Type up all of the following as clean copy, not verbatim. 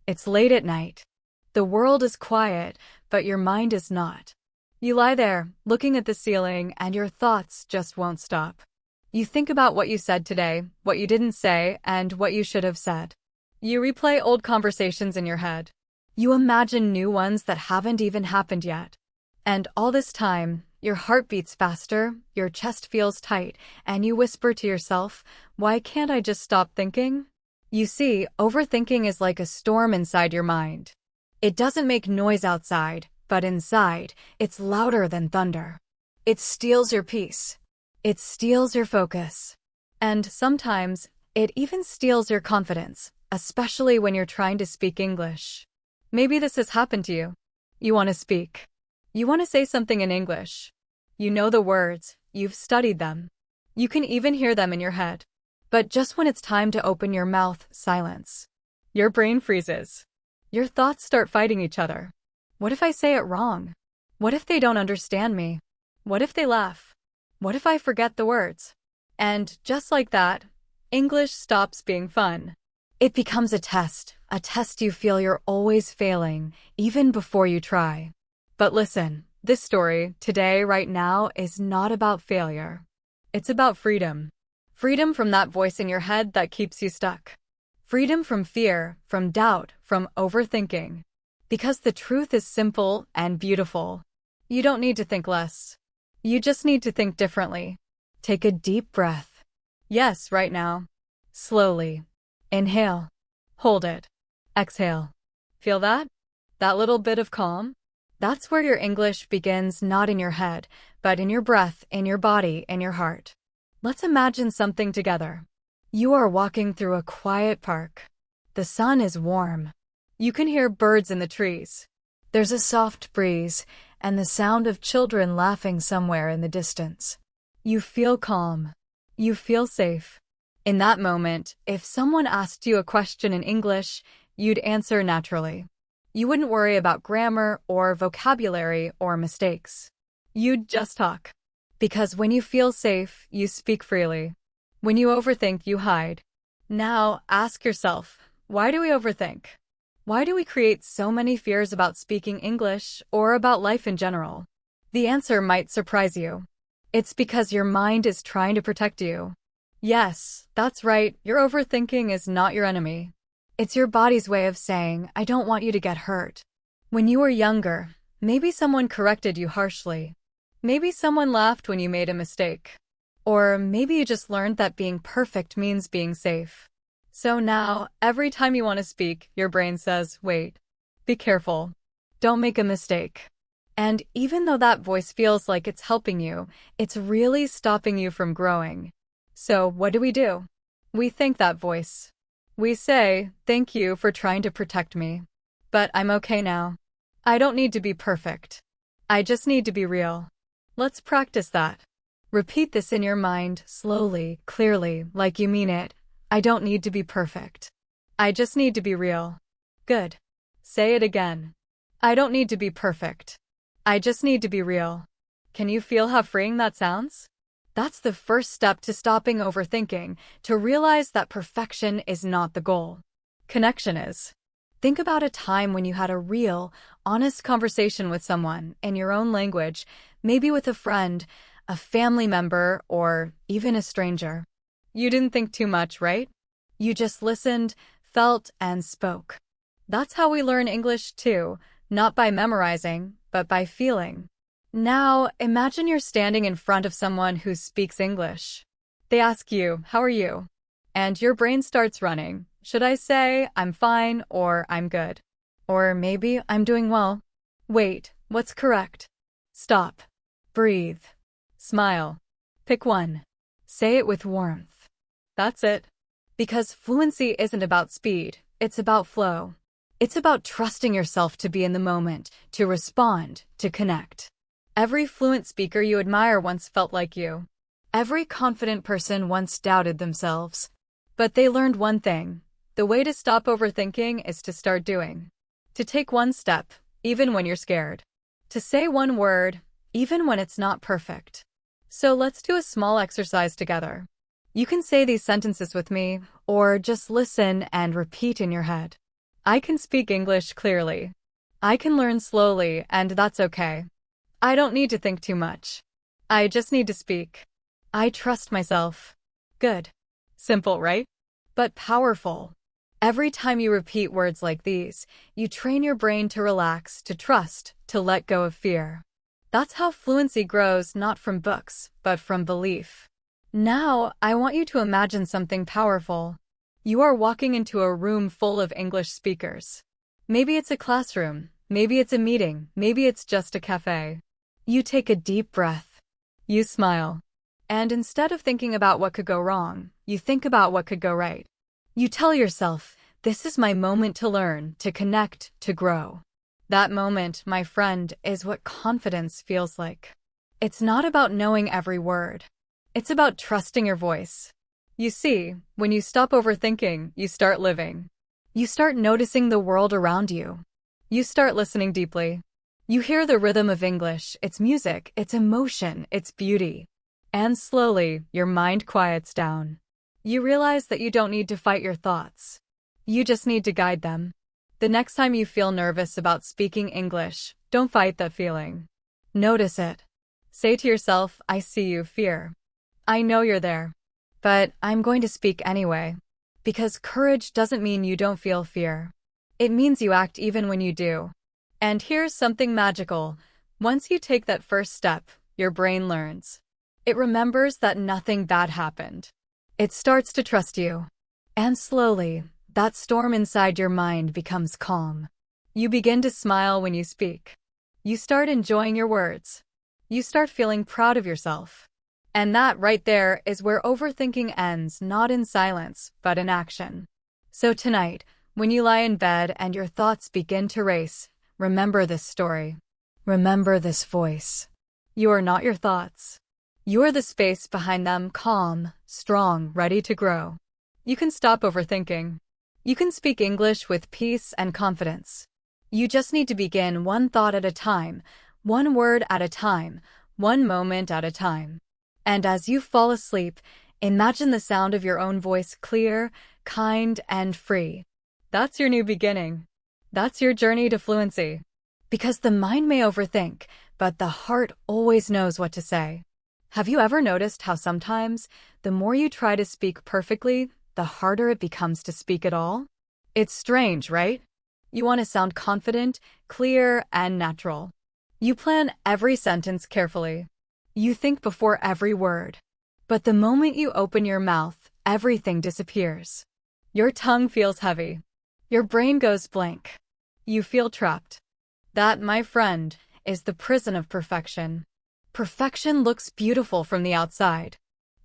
It's late at night. The world is quiet, but your mind is not. You lie there, looking at the ceiling, and your thoughts just won't stop. You think about what you said today, what you didn't say, and what you should have said. You replay old conversations in your head. You imagine new ones that haven't even happened yet. And all this time, your heart beats faster, your chest feels tight, and you whisper to yourself, "Why can't I just stop thinking?" You see, overthinking is like a storm inside your mind. It doesn't make noise outside, but inside, it's louder than thunder. It steals your peace. It steals your focus. And sometimes, it even steals your confidence, especially when you're trying to speak English. Maybe this has happened to you. You want to speak. You want to say something in English. You know the words, you've studied them. You can even hear them in your head. But just when it's time to open your mouth, silence. Your brain freezes. Your thoughts start fighting each other. What if I say it wrong? What if they don't understand me? What if they laugh? What if I forget the words? And just like that, English stops being fun. It becomes a test you feel you're always failing, even before you try. But listen, this story, today, right now, is not about failure. It's about freedom. Freedom from that voice in your head that keeps you stuck. Freedom from fear, from doubt, from overthinking. Because the truth is simple and beautiful. You don't need to think less. You just need to think differently. Take a deep breath. Yes, right now. Slowly. Inhale. Hold it. Exhale. Feel that? That little bit of calm? That's where your English begins, not in your head, but in your breath, in your body, in your heart. Let's imagine something together. You are walking through a quiet park. The sun is warm. You can hear birds in the trees. There's a soft breeze, and the sound of children laughing somewhere in the distance. You feel calm. You feel safe. In that moment, if someone asked you a question in English, you'd answer naturally. You wouldn't worry about grammar or vocabulary or mistakes. You'd just talk. Because when you feel safe, you speak freely. When you overthink, you hide. Now, ask yourself, why do we overthink? Why do we create so many fears about speaking English or about life in general? The answer might surprise you. It's because your mind is trying to protect you. Yes, that's right, your overthinking is not your enemy. It's your body's way of saying, "I don't want you to get hurt." When you were younger, maybe someone corrected you harshly. Maybe someone laughed when you made a mistake. Or maybe you just learned that being perfect means being safe. So now, every time you want to speak, your brain says, "Wait. Be careful. Don't make a mistake." And even though that voice feels like it's helping you, it's really stopping you from growing. So what do? We thank that voice. We say, "Thank you for trying to protect me. But I'm okay now. I don't need to be perfect. I just need to be real." Let's practice that. Repeat this in your mind, slowly, clearly, like you mean it. I don't need to be perfect. I just need to be real. Good. Say it again. I don't need to be perfect. I just need to be real. Can you feel how freeing that sounds? That's the first step to stopping overthinking, to realize that perfection is not the goal. Connection is. Think about a time when you had a real, honest conversation with someone in your own language, maybe with a friend, a family member, or even a stranger. You didn't think too much, right? You just listened, felt, and spoke. That's how we learn English too, not by memorizing, but by feeling. Now, imagine you're standing in front of someone who speaks English. They ask you, "How are you?" And your brain starts running. Should I say, "I'm fine," or "I'm good"? Or maybe, "I'm doing well." Wait, what's correct? Stop. Breathe. Smile. Pick one. Say it with warmth. That's it. Because fluency isn't about speed, it's about flow. It's about trusting yourself to be in the moment, to respond, to connect. Every fluent speaker you admire once felt like you. Every confident person once doubted themselves. But they learned one thing. The way to stop overthinking is to start doing. To take one step, even when you're scared. To say one word, even when it's not perfect. So let's do a small exercise together. You can say these sentences with me, or just listen and repeat in your head. I can speak English clearly. I can learn slowly, and that's okay. I don't need to think too much. I just need to speak. I trust myself. Good. Simple, right? But powerful. Every time you repeat words like these, you train your brain to relax, to trust, to let go of fear. That's how fluency grows, not from books, but from belief. Now, I want you to imagine something powerful. You are walking into a room full of English speakers. Maybe it's a classroom, maybe it's a meeting, maybe it's just a cafe. You take a deep breath. You smile. And instead of thinking about what could go wrong, you think about what could go right. You tell yourself, this is my moment to learn, to connect, to grow. That moment, my friend, is what confidence feels like. It's not about knowing every word. It's about trusting your voice. You see, when you stop overthinking, you start living. You start noticing the world around you. You start listening deeply. You hear the rhythm of English, its music, its emotion, its beauty. And slowly, your mind quiets down. You realize that you don't need to fight your thoughts. You just need to guide them. The next time you feel nervous about speaking English, don't fight that feeling. Notice it. Say to yourself, I see you, fear. I know you're there. But I'm going to speak anyway. Because courage doesn't mean you don't feel fear. It means you act even when you do. And here's something magical. Once you take that first step, your brain learns. It remembers that nothing bad happened. It starts to trust you. And slowly, that storm inside your mind becomes calm. You begin to smile when you speak. You start enjoying your words. You start feeling proud of yourself. And that right there is where overthinking ends, not in silence, but in action. So tonight, when you lie in bed and your thoughts begin to race, remember this story. Remember this voice. You are not your thoughts. You are the space behind them, calm, strong, ready to grow. You can stop overthinking. You can speak English with peace and confidence. You just need to begin one thought at a time, one word at a time, one moment at a time. And as you fall asleep, imagine the sound of your own voice clear, kind, and free. That's your new beginning. That's your journey to fluency. Because the mind may overthink, but the heart always knows what to say. Have you ever noticed how sometimes, the more you try to speak perfectly, the harder it becomes to speak at all? It's strange, right? You want to sound confident, clear, and natural. You plan every sentence carefully. You think before every word. But the moment you open your mouth, everything disappears. Your tongue feels heavy. Your brain goes blank. You feel trapped. That, my friend, is the prison of perfection. Perfection looks beautiful from the outside.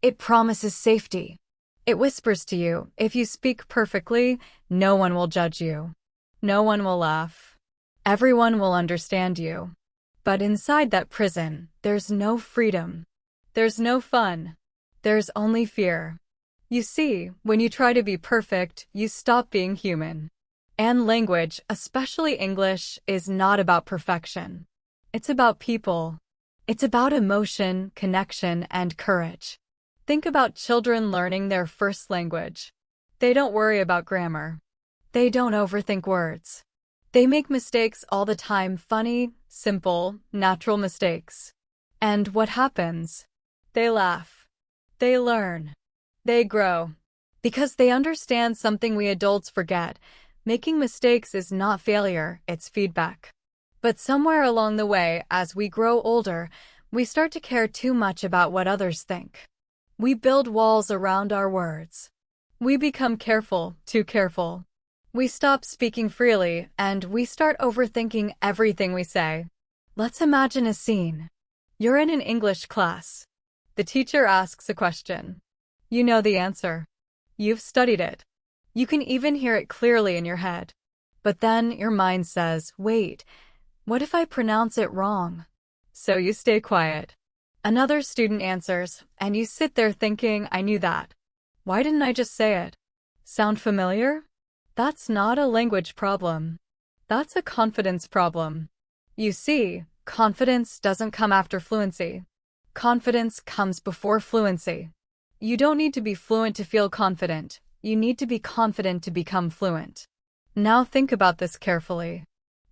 It promises safety. It whispers to you, if you speak perfectly, no one will judge you. No one will laugh. Everyone will understand you. But inside that prison, there's no freedom. There's no fun. There's only fear. You see, when you try to be perfect, you stop being human. And language, especially English, is not about perfection. It's about people. It's about emotion, connection, and courage. Think about children learning their first language. They don't worry about grammar. They don't overthink words. They make mistakes all the time, funny, simple, natural mistakes. And what happens? They laugh. They learn. They grow. Because they understand something we adults forget. Making mistakes is not failure, it's feedback. But somewhere along the way, as we grow older, we start to care too much about what others think. We build walls around our words. We become careful, too careful. We stop speaking freely, and we start overthinking everything we say. Let's imagine a scene. You're in an English class. The teacher asks a question. You know the answer. You've studied it. You can even hear it clearly in your head. But then your mind says, wait, what if I pronounce it wrong? So you stay quiet. Another student answers, and you sit there thinking, I knew that. Why didn't I just say it? Sound familiar? That's not a language problem. That's a confidence problem. You see, confidence doesn't come after fluency. Confidence comes before fluency. You don't need to be fluent to feel confident. You need to be confident to become fluent. Now think about this carefully.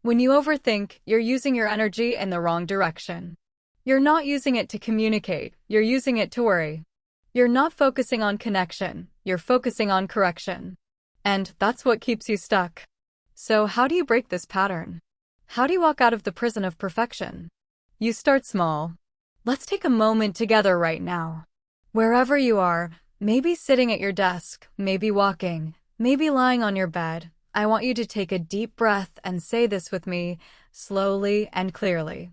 When you overthink, you're using your energy in the wrong direction. You're not using it to communicate, you're using it to worry. You're not focusing on connection, you're focusing on correction. And that's what keeps you stuck. So how do you break this pattern? How do you walk out of the prison of perfection? You start small. Let's take a moment together right now. Wherever you are, maybe sitting at your desk, maybe walking, maybe lying on your bed, I want you to take a deep breath and say this with me, slowly and clearly.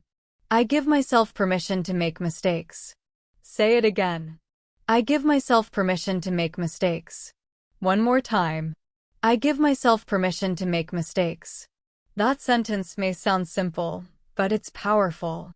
I give myself permission to make mistakes. Say it again. I give myself permission to make mistakes. One more time. I give myself permission to make mistakes. That sentence may sound simple, but it's powerful.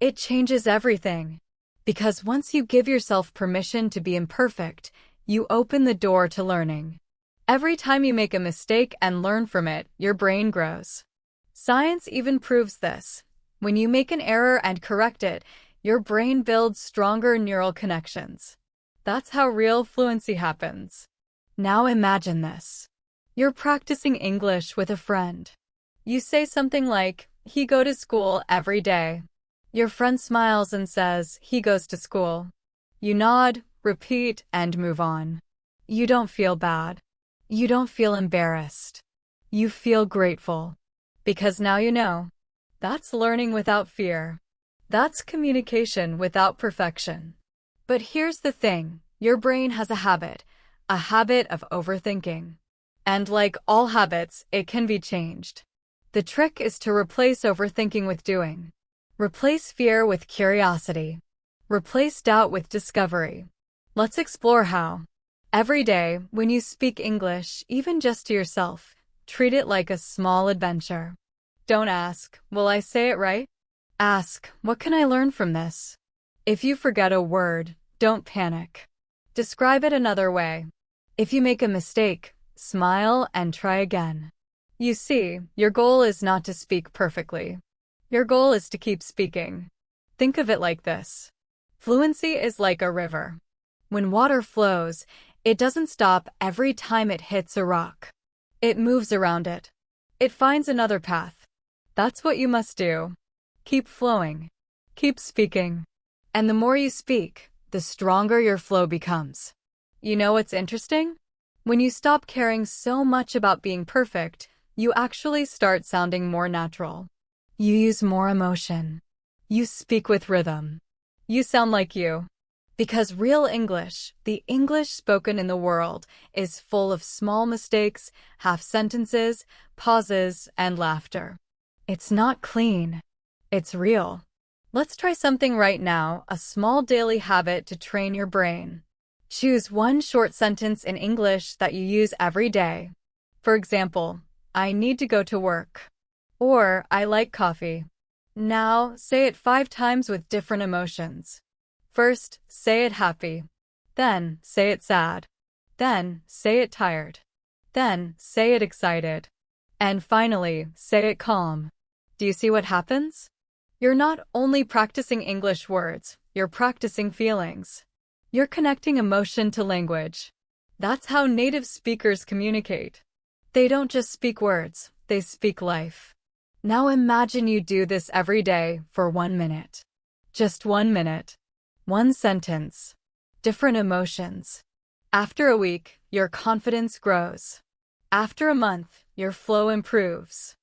It changes everything. Because once you give yourself permission to be imperfect, you open the door to learning. Every time you make a mistake and learn from it, your brain grows. Science even proves this. When you make an error and correct it, your brain builds stronger neural connections. That's how real fluency happens. Now imagine this. You're practicing English with a friend. You say something like, he go to school every day. Your friend smiles and says, he goes to school. You nod, repeat, and move on. You don't feel bad. You don't feel embarrassed. You feel grateful. Because now you know. That's learning without fear. That's communication without perfection. But here's the thing, your brain has a habit of overthinking. And like all habits, it can be changed. The trick is to replace overthinking with doing. Replace fear with curiosity. Replace doubt with discovery. Let's explore how. Every day, when you speak English, even just to yourself, treat it like a small adventure. Don't ask, will I say it right? Ask, what can I learn from this? If you forget a word, don't panic. Describe it another way. If you make a mistake, smile and try again. You see, your goal is not to speak perfectly. Your goal is to keep speaking. Think of it like this. Fluency is like a river. When water flows, it doesn't stop every time it hits a rock. It moves around it. It finds another path. That's what you must do. Keep flowing. Keep speaking. And the more you speak, the stronger your flow becomes. You know what's interesting? When you stop caring so much about being perfect, you actually start sounding more natural. You use more emotion. You speak with rhythm. You sound like you. Because real English, the English spoken in the world, is full of small mistakes, half sentences, pauses, and laughter. It's not clean. It's real. Let's try something right now, a small daily habit to train your brain. Choose one short sentence in English that you use every day. For example, I need to go to work. Or, I like coffee. Now, say it 5 times with different emotions. First, say it happy. Then, say it sad. Then, say it tired. Then, say it excited. And finally, say it calm. Do you see what happens? You're not only practicing English words, you're practicing feelings. You're connecting emotion to language. That's how native speakers communicate. They don't just speak words, they speak life. Now imagine you do this every day for 1 minute. Just 1 minute. One sentence. Different emotions. After a week, your confidence grows. After a month, your flow improves.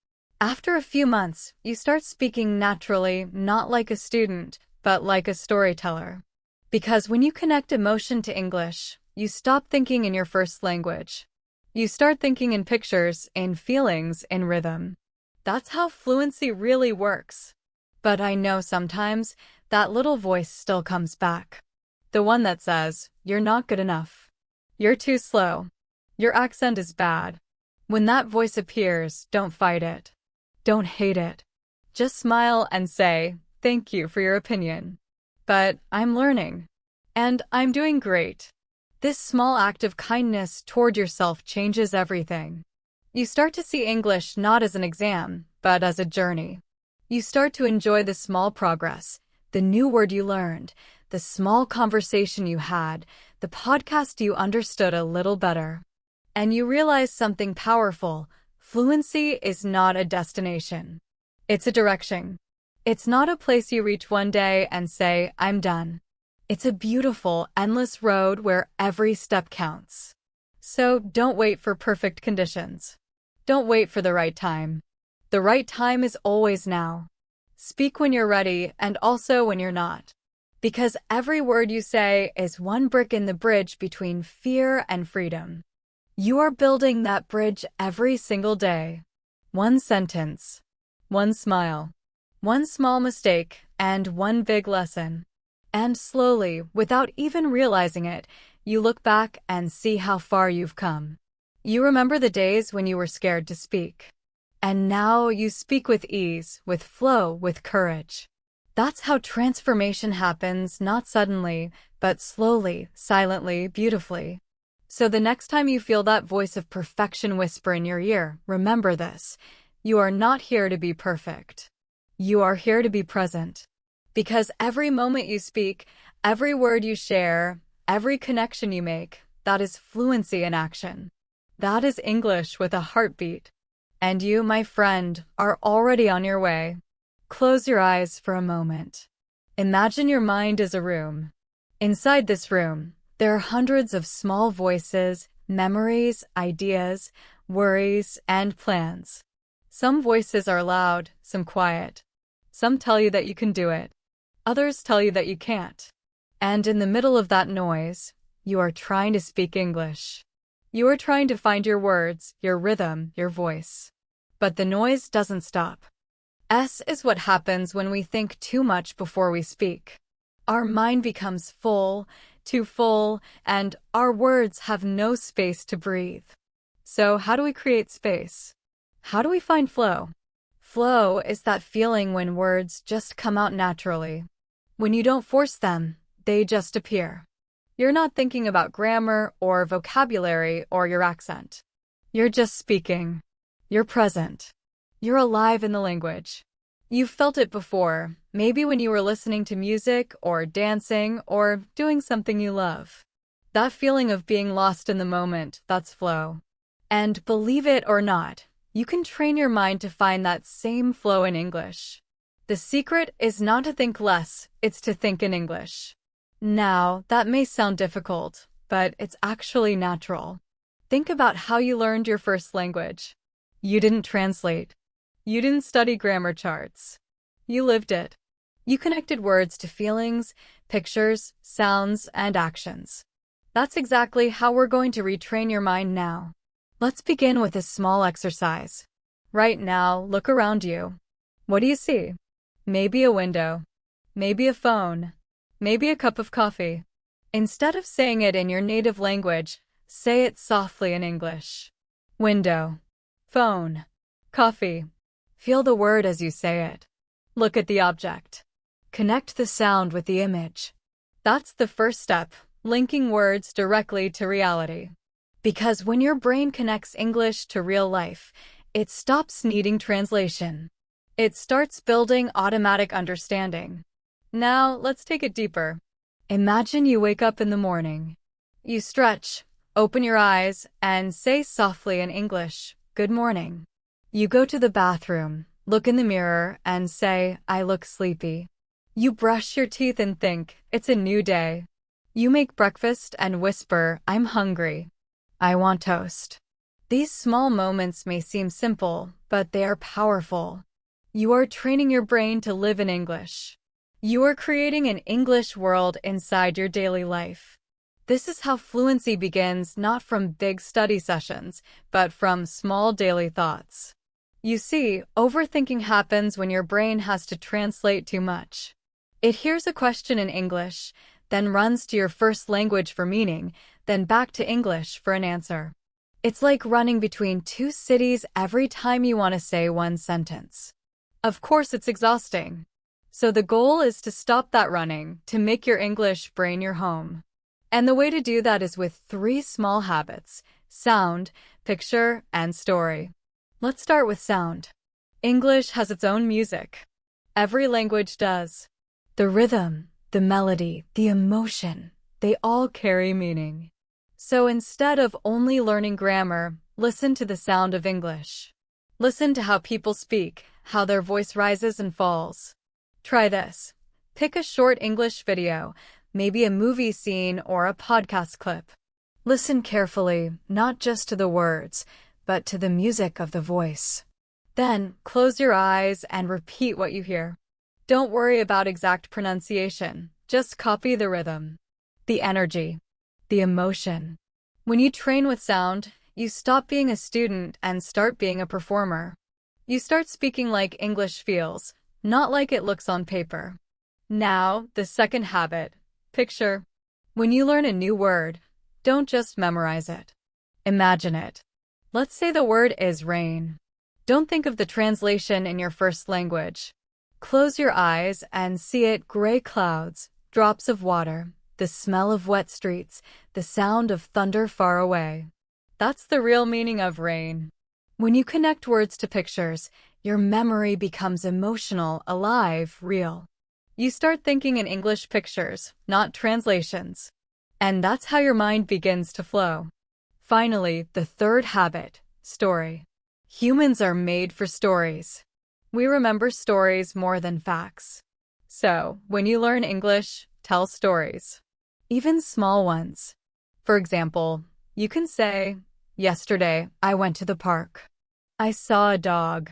After a few months, you start speaking naturally, not like a student, but like a storyteller. Because when you connect emotion to English, you stop thinking in your first language. You start thinking in pictures, in feelings, in rhythm. That's how fluency really works. But I know sometimes that little voice still comes back. The one that says, you're not good enough. You're too slow. Your accent is bad. When that voice appears, don't fight it. Don't hate it. Just smile and say, thank you for your opinion. But I'm learning. And I'm doing great. This small act of kindness toward yourself changes everything. You start to see English not as an exam, but as a journey. You start to enjoy the small progress, the new word you learned, the small conversation you had, the podcast you understood a little better. And you realize something powerful. Fluency is not a destination. It's a direction. It's not a place you reach one day and say, I'm done. It's a beautiful, endless road where every step counts. So don't wait for perfect conditions. Don't wait for the right time. The right time is always now. Speak when you're ready and also when you're not. Because every word you say is one brick in the bridge between fear and freedom. You are building that bridge every single day. One sentence, one smile, one small mistake, and one big lesson. And slowly, without even realizing it, you look back and see how far you've come. You remember the days when you were scared to speak. And now you speak with ease, with flow, with courage. That's how transformation happens, not suddenly, but slowly, silently, beautifully. So the next time you feel that voice of perfection whisper in your ear, remember this. You are not here to be perfect. You are here to be present. Because every moment you speak, every word you share, every connection you make, that is fluency in action. That is English with a heartbeat. And you, my friend, are already on your way. Close your eyes for a moment. Imagine your mind is a room. Inside this room, there are hundreds of small voices, memories, ideas, worries, and plans. Some voices are loud, some quiet. Some tell you that you can do it. Others tell you that you can't. And in the middle of that noise, you are trying to speak English. You are trying to find your words, your rhythm, your voice. But the noise doesn't stop. S is what happens when we think too much before we speak. Our mind becomes full, too full, and our words have no space to breathe. So how do we create space? How do we find flow? Flow is that feeling when words just come out naturally. When you don't force them, they just appear. You're not thinking about grammar or vocabulary or your accent. You're just speaking. You're present. You're alive in the language. You've felt it before, maybe when you were listening to music or dancing or doing something you love. That feeling of being lost in the moment, that's flow. And believe it or not, you can train your mind to find that same flow in English. The secret is not to think less, it's to think in English. Now, that may sound difficult, but it's actually natural. Think about how you learned your first language. You didn't translate. You didn't study grammar charts. You lived it. You connected words to feelings, pictures, sounds, and actions. That's exactly how we're going to retrain your mind now. Let's begin with a small exercise. Right now, look around you. What do you see? Maybe a window. Maybe a phone. Maybe a cup of coffee. Instead of saying it in your native language, say it softly in English. Window. Phone. Coffee. Feel the word as you say it. Look at the object. Connect the sound with the image. That's the first step, linking words directly to reality. Because when your brain connects English to real life, it stops needing translation. It starts building automatic understanding. Now, let's take it deeper. Imagine you wake up in the morning. You stretch, open your eyes, and say softly in English, "Good morning." You go to the bathroom, look in the mirror, and say, "I look sleepy." You brush your teeth and think, "It's a new day." You make breakfast and whisper, "I'm hungry. I want toast." These small moments may seem simple, but they are powerful. You are training your brain to live in English. You are creating an English world inside your daily life. This is how fluency begins, not from big study sessions, but from small daily thoughts. You see, overthinking happens when your brain has to translate too much. It hears a question in English, then runs to your first language for meaning, then back to English for an answer. It's like running between two cities every time you want to say one sentence. Of course, it's exhausting. So the goal is to stop that running, to make your English brain your home. And the way to do that is with 3 small habits: sound, picture, and story. Let's start with sound. English has its own music. Every language does. The rhythm, the melody, the emotion, they all carry meaning. So instead of only learning grammar, listen to the sound of English. Listen to how people speak, how their voice rises and falls. Try this. Pick a short English video, maybe a movie scene or a podcast clip. Listen carefully, not just to the words, but to the music of the voice. Then, close your eyes and repeat what you hear. Don't worry about exact pronunciation, just copy the rhythm, the energy, the emotion. When you train with sound, you stop being a student and start being a performer. You start speaking like English feels, not like it looks on paper. Now, the second habit, picture. When you learn a new word, don't just memorize it. Imagine it. Let's say the word is rain. Don't think of the translation in your first language. Close your eyes and see it: gray clouds, drops of water, the smell of wet streets, the sound of thunder far away. That's the real meaning of rain. When you connect words to pictures, your memory becomes emotional, alive, real. You start thinking in English pictures, not translations. And that's how your mind begins to flow. Finally, the third habit, story. Humans are made for stories. We remember stories more than facts. So, when you learn English, tell stories. Even small ones. For example, you can say, "Yesterday, I went to the park. I saw a dog.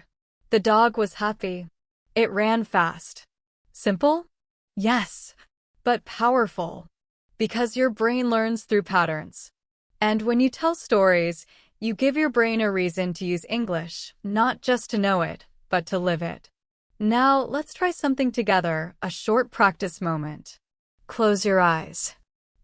The dog was happy. It ran fast." Simple? Yes, but powerful. Because your brain learns through patterns. And when you tell stories, you give your brain a reason to use English, not just to know it, but to live it. Now, let's try something together, a short practice moment. Close your eyes.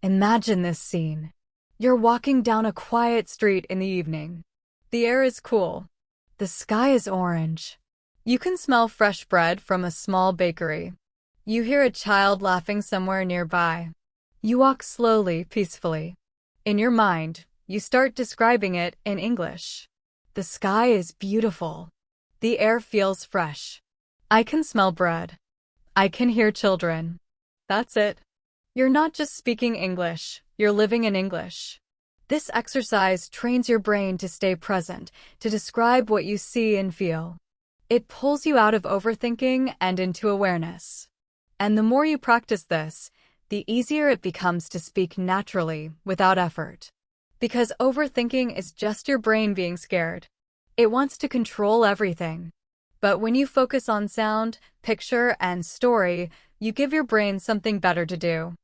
Imagine this scene. You're walking down a quiet street in the evening. The air is cool. The sky is orange. You can smell fresh bread from a small bakery. You hear a child laughing somewhere nearby. You walk slowly, peacefully. In your mind, you start describing it in English. The sky is beautiful. The air feels fresh. I can smell bread. I can hear children. That's it. You're not just speaking English, you're living in English. This exercise trains your brain to stay present, to describe what you see and feel. It pulls you out of overthinking and into awareness. And the more you practice this, the easier it becomes to speak naturally, without effort. Because overthinking is just your brain being scared. It wants to control everything. But when you focus on sound, picture, and story, you give your brain something better to do.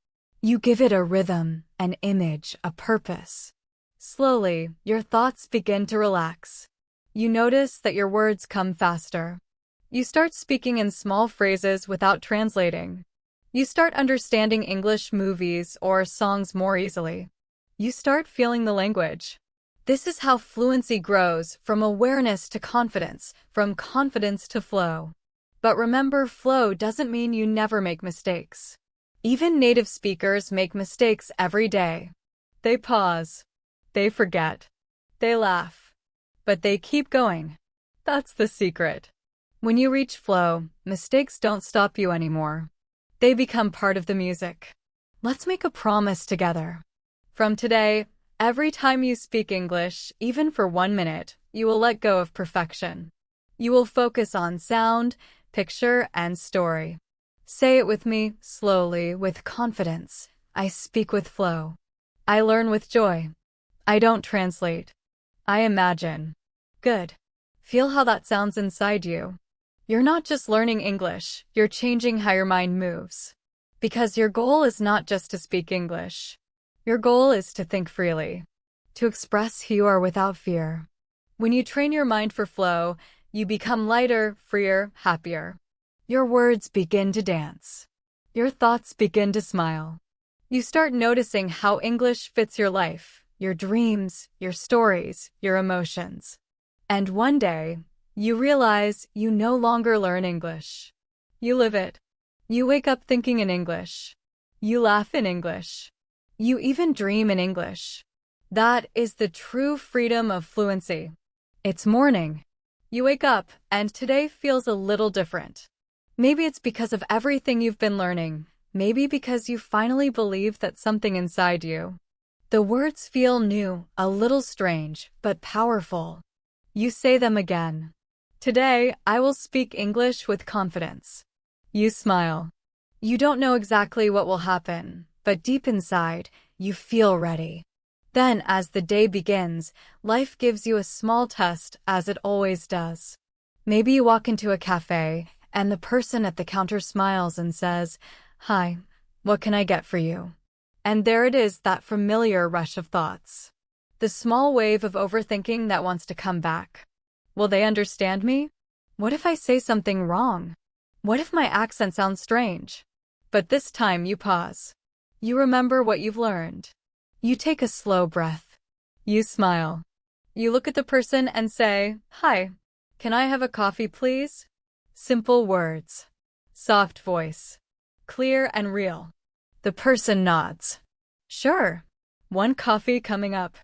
You give it a rhythm, an image, a purpose. Slowly, your thoughts begin to relax. You notice that your words come faster. You start speaking in small phrases without translating. You start understanding English movies or songs more easily. You start feeling the language. This is how fluency grows, from awareness to confidence, from confidence to flow. But remember, flow doesn't mean you never make mistakes. Even native speakers make mistakes every day. They pause. They forget. They laugh. But they keep going. That's the secret. When you reach flow, mistakes don't stop you anymore. They become part of the music. Let's make a promise together. From today, every time you speak English, even for 1 minute, you will let go of perfection. You will focus on sound, picture, and story. Say it with me, slowly, with confidence. I speak with flow. I learn with joy. I don't translate. I imagine. Good. Feel how that sounds inside you. You're not just learning English, you're changing how your mind moves. Because your goal is not just to speak English. Your goal is to think freely. To express who you are without fear. When you train your mind for flow, you become lighter, freer, happier. Your words begin to dance. Your thoughts begin to smile. You start noticing how English fits your life, your dreams, your stories, your emotions. And one day, you realize you no longer learn English. You live it. You wake up thinking in English. You laugh in English. You even dream in English. That is the true freedom of fluency. It's morning. You wake up, and today feels a little different. Maybe it's because of everything you've been learning. Maybe because you finally believe that something inside you. The words feel new, a little strange, but powerful. You say them again. Today, I will speak English with confidence. You smile. You don't know exactly what will happen, but deep inside, you feel ready. Then, as the day begins, life gives you a small test, as it always does. Maybe you walk into a cafe, and the person at the counter smiles and says, "Hi, what can I get for you?" And there it is, that familiar rush of thoughts. The small wave of overthinking that wants to come back. Will they understand me? What if I say something wrong? What if my accent sounds strange? But this time you pause. You remember what you've learned. You take a slow breath. You smile. You look at the person and say, "Hi, can I have a coffee, please?" Simple words. Soft voice. Clear and real. The person nods. Sure. One coffee coming up.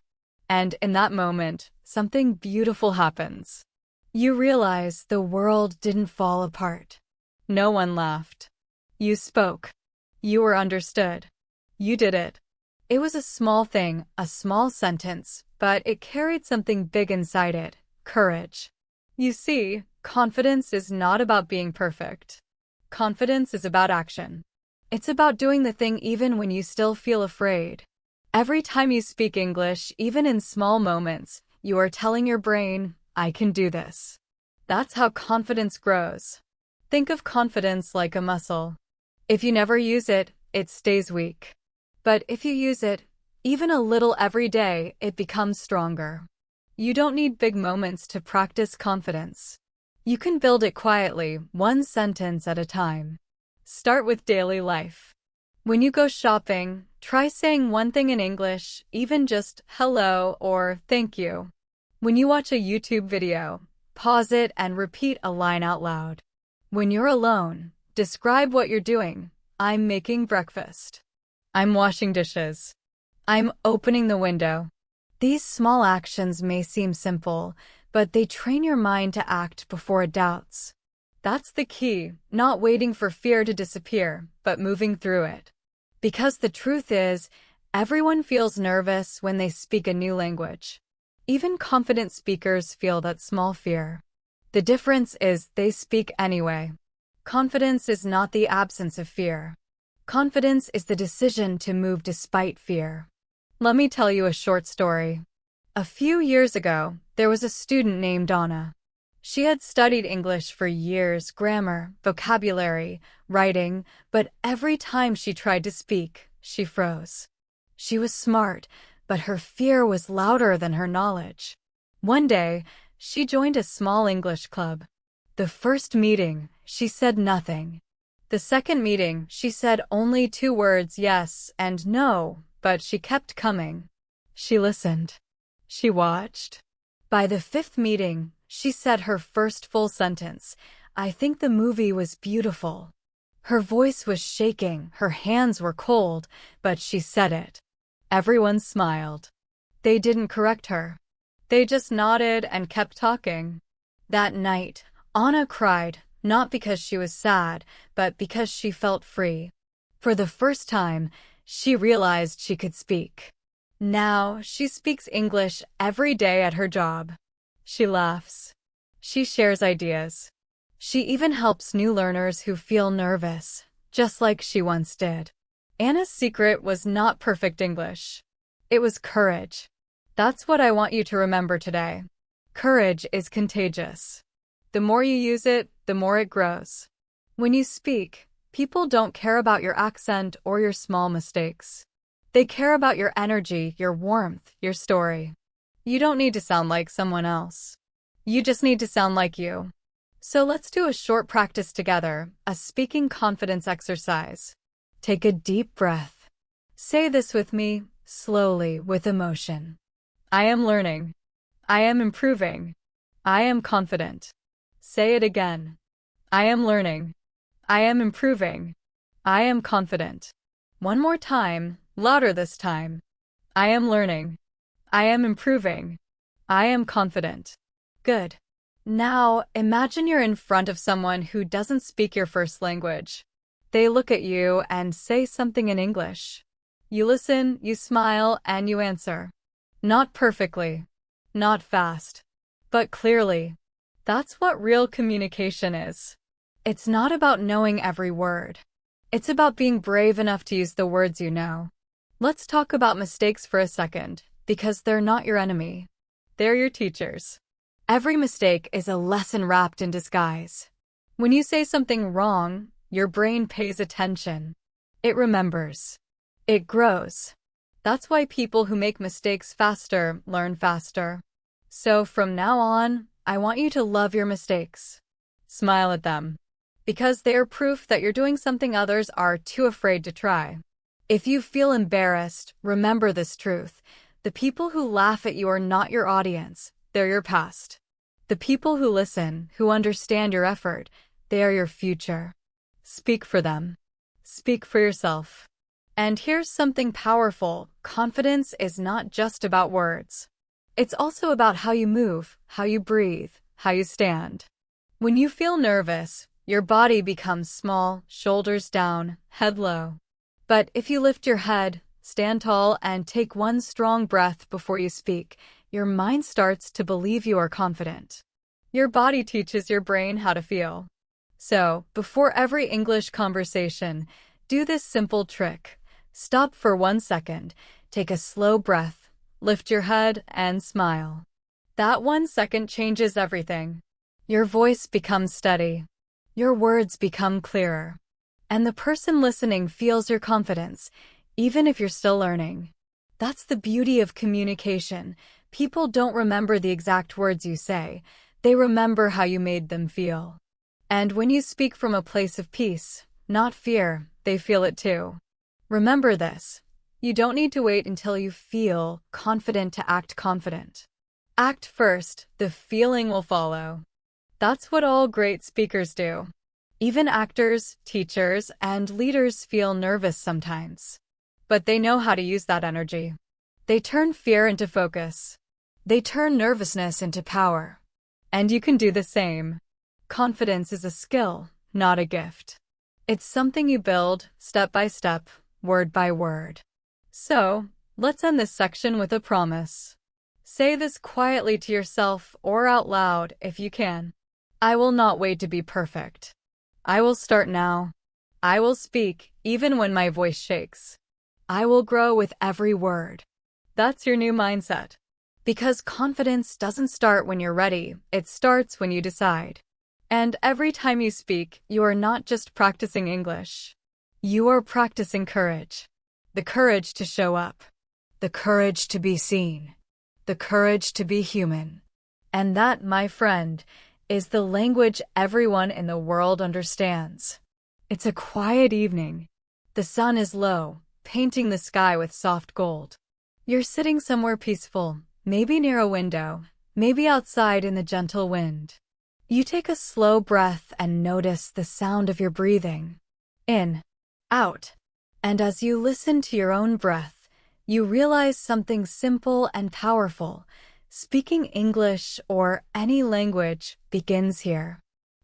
And in that moment, something beautiful happens. You realize the world didn't fall apart. No one laughed. You spoke. You were understood. You did it. It was a small thing, a small sentence, but it carried something big inside it: courage. You see, confidence is not about being perfect. Confidence is about action. It's about doing the thing even when you still feel afraid. Every time you speak English, even in small moments, you are telling your brain, "I can do this." That's how confidence grows. Think of confidence like a muscle. If you never use it, it stays weak. But if you use it, even a little every day, it becomes stronger. You don't need big moments to practice confidence. You can build it quietly, one sentence at a time. Start with daily life. When you go shopping, try saying one thing in English, even just "hello" or "thank you." When you watch a YouTube video, pause it and repeat a line out loud. When you're alone, describe what you're doing. "I'm making breakfast." "I'm washing dishes." "I'm opening the window." These small actions may seem simple, but they train your mind to act before it doubts. That's the key, not waiting for fear to disappear, but moving through it. Because the truth is, everyone feels nervous when they speak a new language. Even confident speakers feel that small fear. The difference is they speak anyway. Confidence is not the absence of fear. Confidence is the decision to move despite fear. Let me tell you a short story. A few years ago, there was a student named Anna. She had studied English for years, grammar, vocabulary, writing, but every time she tried to speak, she froze. She was smart, but her fear was louder than her knowledge. One day, she joined a small English club. The first meeting, she said nothing. The second meeting, she said only 2 words, yes and no, but she kept coming. She listened. She watched. By the 5th meeting, she said her first full sentence. "I think the movie was beautiful." Her voice was shaking, her hands were cold, but she said it. Everyone smiled. They didn't correct her. They just nodded and kept talking. That night, Anna cried, not because she was sad, but because she felt free. For the first time, she realized she could speak. Now, she speaks English every day at her job. She laughs. She shares ideas. She even helps new learners who feel nervous, just like she once did. Anna's secret was not perfect English. It was courage. That's what I want you to remember today. Courage is contagious. The more you use it, the more it grows. When you speak, people don't care about your accent or your small mistakes. They care about your energy, your warmth, your story. You don't need to sound like someone else. You just need to sound like you. So let's do a short practice together, a speaking confidence exercise. Take a deep breath. Say this with me, slowly, with emotion. I am learning. I am improving. I am confident. Say it again. I am learning. I am improving. I am confident. One more time, louder this time. I am learning. I am improving. I am confident. Good. Now, imagine you're in front of someone who doesn't speak your first language. They look at you and say something in English. You listen, you smile, and you answer. Not perfectly. Not fast. But clearly. That's what real communication is. It's not about knowing every word. It's about being brave enough to use the words you know. Let's talk about mistakes for a second, because they're not your enemy. They're your teachers. Every mistake is a lesson wrapped in disguise. When you say something wrong, your brain pays attention. It remembers. It grows. That's why people who make mistakes faster learn faster. So from now on, I want you to love your mistakes. Smile at them. Because they are proof that you're doing something others are too afraid to try. If you feel embarrassed, remember this truth. The people who laugh at you are not your audience, they're your past. The people who listen, who understand your effort, they are your future. Speak for them. Speak for yourself. And here's something powerful. Confidence is not just about words. It's also about how you move, how you breathe, how you stand. When you feel nervous, your body becomes small, shoulders down, head low. But if you lift your head, stand tall, and take one strong breath before you speak, your mind starts to believe you are confident. Your body teaches your brain how to feel. So, before every English conversation, do this simple trick. Stop for 1 second, take a slow breath, lift your head, and smile. That 1 second changes everything. Your voice becomes steady. Your words become clearer. And the person listening feels your confidence, even if you're still learning. That's the beauty of communication. People don't remember the exact words you say. They remember how you made them feel. And when you speak from a place of peace, not fear, they feel it too. Remember this. You don't need to wait until you feel confident to act confident. Act first, the feeling will follow. That's what all great speakers do. Even actors, teachers, and leaders feel nervous sometimes. But they know how to use that energy. They turn fear into focus. They turn nervousness into power. And you can do the same. Confidence is a skill, not a gift. It's something you build, step by step, word by word. So, let's end this section with a promise. Say this quietly to yourself or out loud if you can. I will not wait to be perfect. I will start now. I will speak, even when my voice shakes. I will grow with every word. That's your new mindset. Because confidence doesn't start when you're ready, it starts when you decide. And every time you speak, you are not just practicing English. You are practicing courage. The courage to show up. The courage to be seen. The courage to be human. And that, my friend, is the language everyone in the world understands. It's a quiet evening. The sun is low, painting the sky with soft gold. You're sitting somewhere peaceful, maybe near a window, maybe outside in the gentle wind. You take a slow breath and notice the sound of your breathing. In, out. And as you listen to your own breath, you realize something simple and powerful. Speaking English or any language begins here,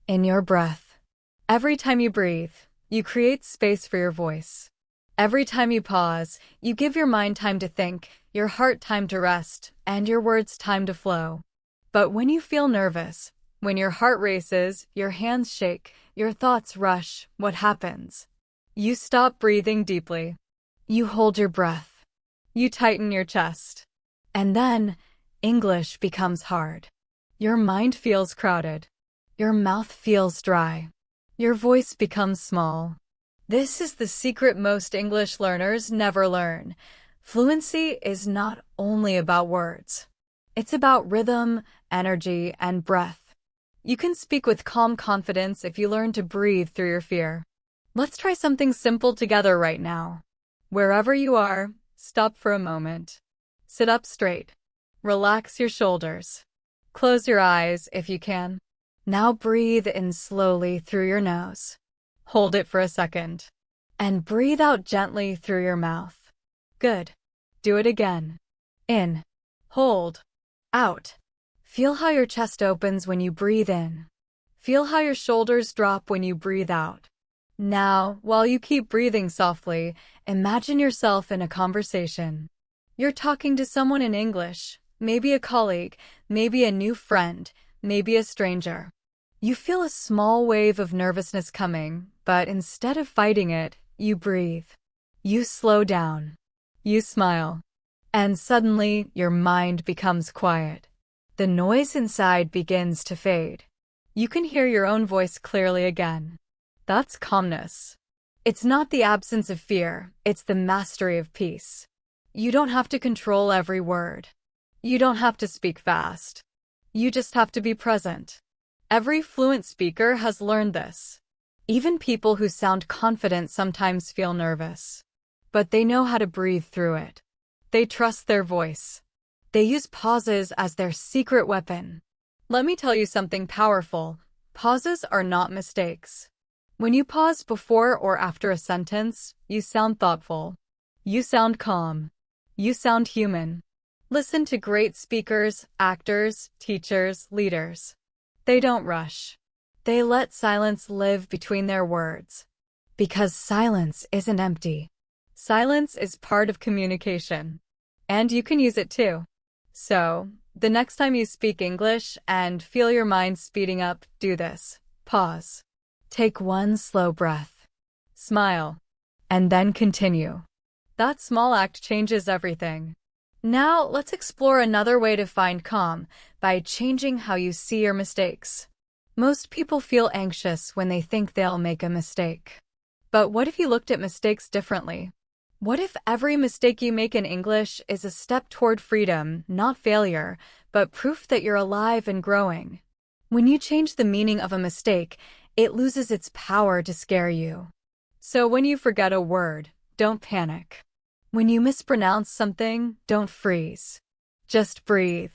in your breath. Every time you breathe, you create space for your voice. Every time you pause, you give your mind time to think, your heart time to rest, and your words time to flow. But when you feel nervous, when your heart races, your hands shake, your thoughts rush, what happens? You stop breathing deeply. You hold your breath. You tighten your chest. And then, English becomes hard. Your mind feels crowded. Your mouth feels dry. Your voice becomes small. This is the secret most English learners never learn. Fluency is not only about words. It's about rhythm, energy, and breath. You can speak with calm confidence if you learn to breathe through your fear. Let's try something simple together right now. Wherever you are, stop for a moment. Sit up straight. Relax your shoulders. Close your eyes if you can. Now breathe in slowly through your nose. Hold it for a second. And breathe out gently through your mouth. Good. Do it again. In. Hold. Out. Feel how your chest opens when you breathe in. Feel how your shoulders drop when you breathe out. Now, while you keep breathing softly, imagine yourself in a conversation. You're talking to someone in English. Maybe a colleague, maybe a new friend, maybe a stranger. You feel a small wave of nervousness coming, but instead of fighting it, you breathe. You slow down. You smile. And suddenly, your mind becomes quiet. The noise inside begins to fade. You can hear your own voice clearly again. That's calmness. It's not the absence of fear, it's the mastery of peace. You don't have to control every word. You don't have to speak fast. You just have to be present. Every fluent speaker has learned this. Even people who sound confident sometimes feel nervous. But they know how to breathe through it. They trust their voice. They use pauses as their secret weapon. Let me tell you something powerful. Pauses are not mistakes. When you pause before or after a sentence, you sound thoughtful. You sound calm. You sound human. Listen to great speakers, actors, teachers, leaders. They don't rush. They let silence live between their words. Because silence isn't empty. Silence is part of communication. And you can use it too. So, the next time you speak English and feel your mind speeding up, do this. Pause. Take one slow breath. Smile. And then continue. That small act changes everything. Now, let's explore another way to find calm by changing how you see your mistakes. Most people feel anxious when they think they'll make a mistake. But what if you looked at mistakes differently? What if every mistake you make in English is a step toward freedom, not failure, but proof that you're alive and growing? When you change the meaning of a mistake, it loses its power to scare you. So when you forget a word, don't panic. When you mispronounce something, don't freeze. Just breathe.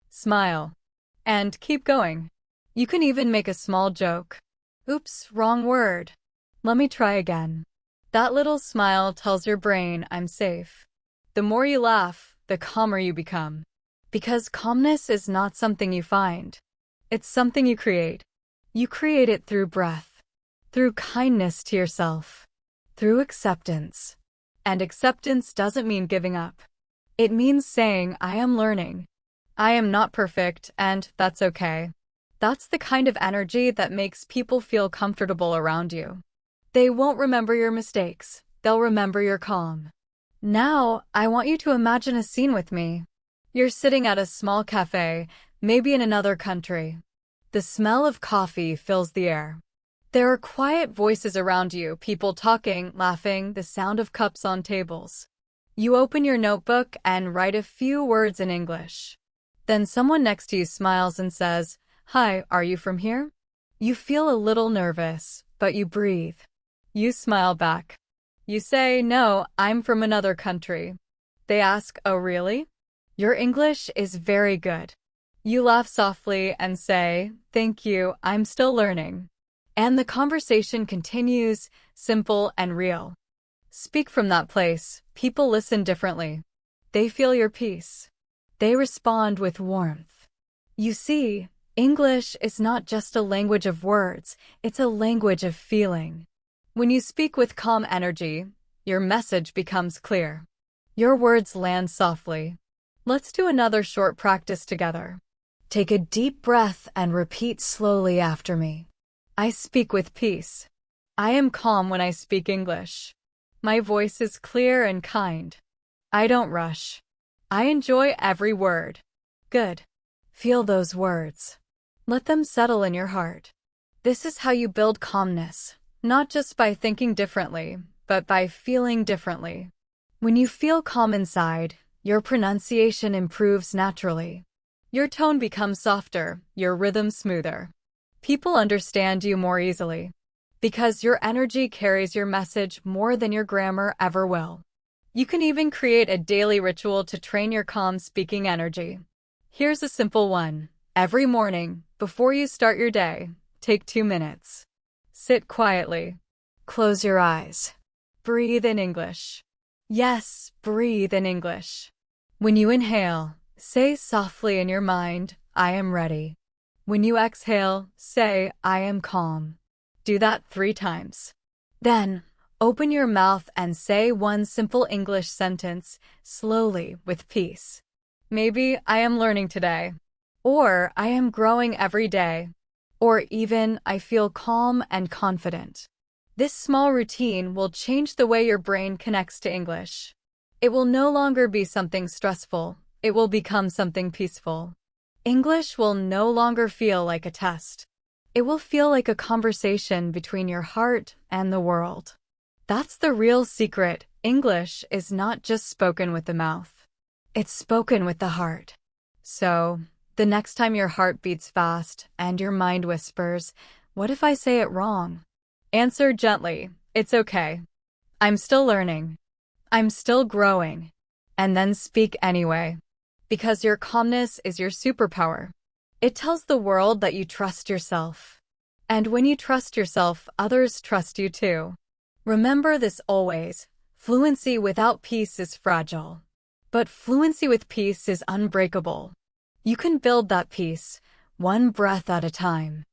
Smile. And keep going. You can even make a small joke. Oops, wrong word. Let me try again. That little smile tells your brain, I'm safe. The more you laugh, the calmer you become. Because calmness is not something you find. It's something you create. You create it through breath, through kindness to yourself, through acceptance. And acceptance doesn't mean giving up. It means saying, I am learning. I am not perfect, and that's okay. That's the kind of energy that makes people feel comfortable around you. They won't remember your mistakes. They'll remember your calm. Now, I want you to imagine a scene with me. You're sitting at a small cafe, maybe in another country. The smell of coffee fills the air. There are quiet voices around you, people talking, laughing, the sound of cups on tables. You open your notebook and write a few words in English. Then someone next to you smiles and says, Hi, are you from here? You feel a little nervous, but you breathe. You smile back. You say, No, I'm from another country. They ask, Oh, really? Your English is very good. You laugh softly and say, Thank you, I'm still learning. And the conversation continues, simple and real. Speak from that place. People listen differently. They feel your peace. They respond with warmth. You see, English is not just a language of words, it's a language of feeling. When you speak with calm energy, your message becomes clear. Your words land softly. Let's do another short practice together. Take a deep breath and repeat slowly after me. I speak with peace. I am calm when I speak English. My voice is clear and kind. I don't rush. I enjoy every word. Good. Feel those words. Let them settle in your heart. This is how you build calmness, not just by thinking differently, but by feeling differently. When you feel calm inside, your pronunciation improves naturally. Your tone becomes softer, your rhythm smoother. People understand you more easily. Because your energy carries your message more than your grammar ever will. You can even create a daily ritual to train your calm speaking energy. Here's a simple one. Every morning, before you start your day, take 2 minutes. Sit quietly. Close your eyes. Breathe in English. Yes, breathe in English. When you inhale, say softly in your mind, I am ready. When you exhale, say, I am calm. Do that 3 times. Then, open your mouth and say one simple English sentence, slowly, with peace. Maybe, I am learning today. Or I am growing every day. Or even I feel calm and confident. This small routine will change the way your brain connects to English. It will no longer be something stressful. It will become something peaceful. English will no longer feel like a test. It will feel like a conversation between your heart and the world. That's the real secret. English is not just spoken with the mouth. It's spoken with the heart. So, the next time your heart beats fast and your mind whispers, "What if I say it wrong?" Answer gently, "It's okay. I'm still learning. I'm still growing." And then speak anyway. Because your calmness is your superpower. It tells the world that you trust yourself. And when you trust yourself, others trust you too. Remember this always. Fluency without peace is fragile. But fluency with peace is unbreakable. You can build that peace, one breath at a time.